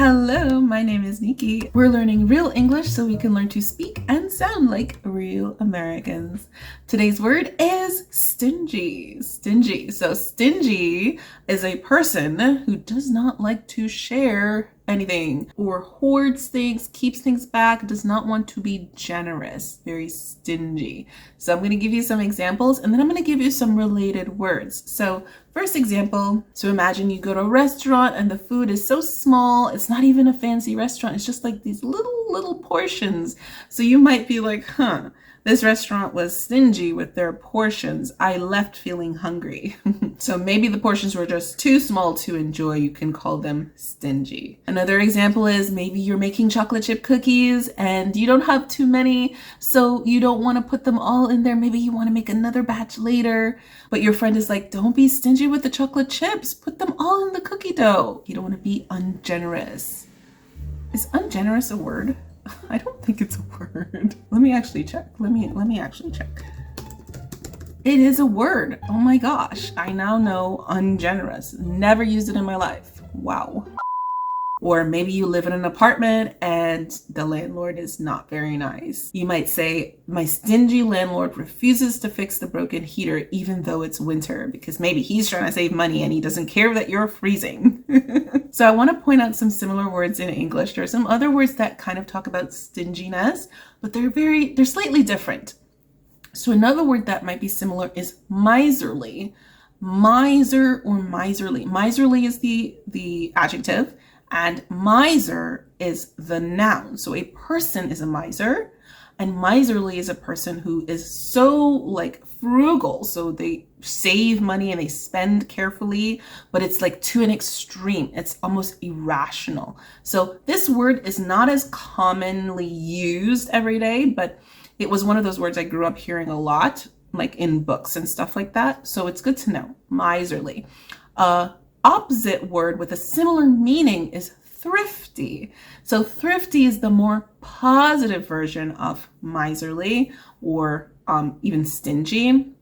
Hello, my name is Nikki. We're learning real English so we can learn to speak and sound like real Americans. Today's word is stingy. Stingy. So stingy is a person who does not like to share anything or hoards things, keeps things back, does not want to be generous, very stingy. So I'm going to give you some examples and then I'm going to give you some related words. So first example, so imagine you go to a restaurant and the food is so small, it's not even a fancy restaurant, it's just like these little portions. So you might be like, this restaurant was stingy with their portions. I left feeling hungry. So maybe the portions were just too small to enjoy. You can call them stingy. Another example is maybe you're making chocolate chip cookies and you don't have too many, so you don't want to put them all in there. Maybe you want to make another batch later, but your friend is like, don't be stingy with the chocolate chips. Put them all in the cookie dough. You don't want to be ungenerous. Is ungenerous a word? I don't think it's a word. Let me actually check. Let me actually check. It is a word. Oh my gosh. I now know ungenerous. Never used it in my life. Wow. Or maybe you live in an apartment and the landlord is not very nice. You might say, my stingy landlord refuses to fix the broken heater even though it's winter, because maybe he's trying to save money and he doesn't care that you're freezing. So I want to point out some similar words in English. There are some other words that kind of talk about stinginess, but they're slightly different. So another word that might be similar is miserly. Miser or miserly. Miserly is the adjective. And miser is the noun. So a person is a miser, and miserly is a person who is so like frugal. So they save money and they spend carefully, but it's like to an extreme. It's almost irrational. So this word is not as commonly used every day, but it was one of those words I grew up hearing a lot, like in books and stuff like that. So it's good to know, miserly. Opposite word with a similar meaning is thrifty. So thrifty is the more positive version of miserly or even stingy.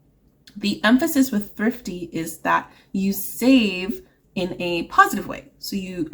The emphasis with thrifty is that you save in a positive way. So you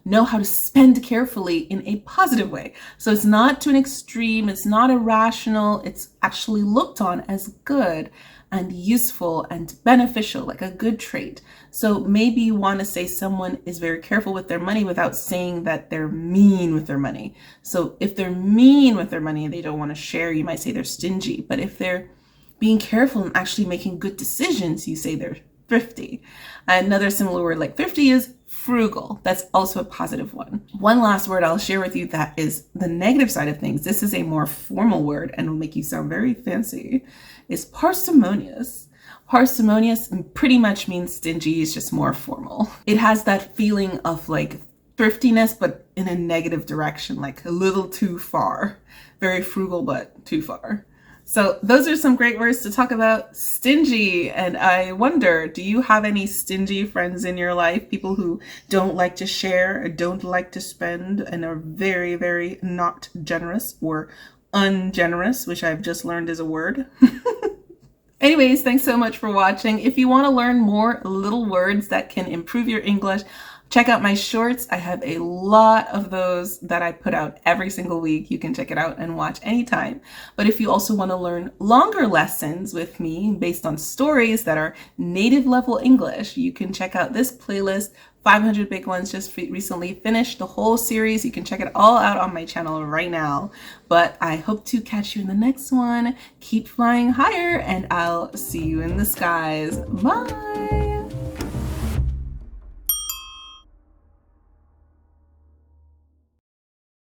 know how to spend carefully in a positive way. So it's not to an extreme, it's not irrational, it's actually looked on as good and useful and beneficial, like a good trait. So maybe you want to say someone is very careful with their money without saying that they're mean with their money. So if they're mean with their money and they don't want to share, you might say they're stingy. But if they're being careful and actually making good decisions, you say they're thrifty. Another similar word like thrifty is frugal. That's also a positive one. One last word I'll share with you that is the negative side of things. This is a more formal word and will make you sound very fancy, is parsimonious. Parsimonious pretty much means stingy, is just more formal. It has that feeling of like thriftiness, but in a negative direction, like a little too far. Very frugal, but too far. So those are some great words to talk about. Stingy. And I wonder, do you have any stingy friends in your life? People who don't like to share, or don't like to spend, and are very, very not generous or ungenerous, which I've just learned is a word. Anyways, thanks so much for watching. If you want to learn more little words that can improve your English, check out my shorts. I have a lot of those that I put out every single week. You can check it out and watch anytime. But if you also want to learn longer lessons with me based on stories that are native level English, you can check out this playlist. 500 Big Ones just recently finished the whole series. You can check it all out on my channel right now. But I hope to catch you in the next one. Keep flying higher and I'll see you in the skies. Bye.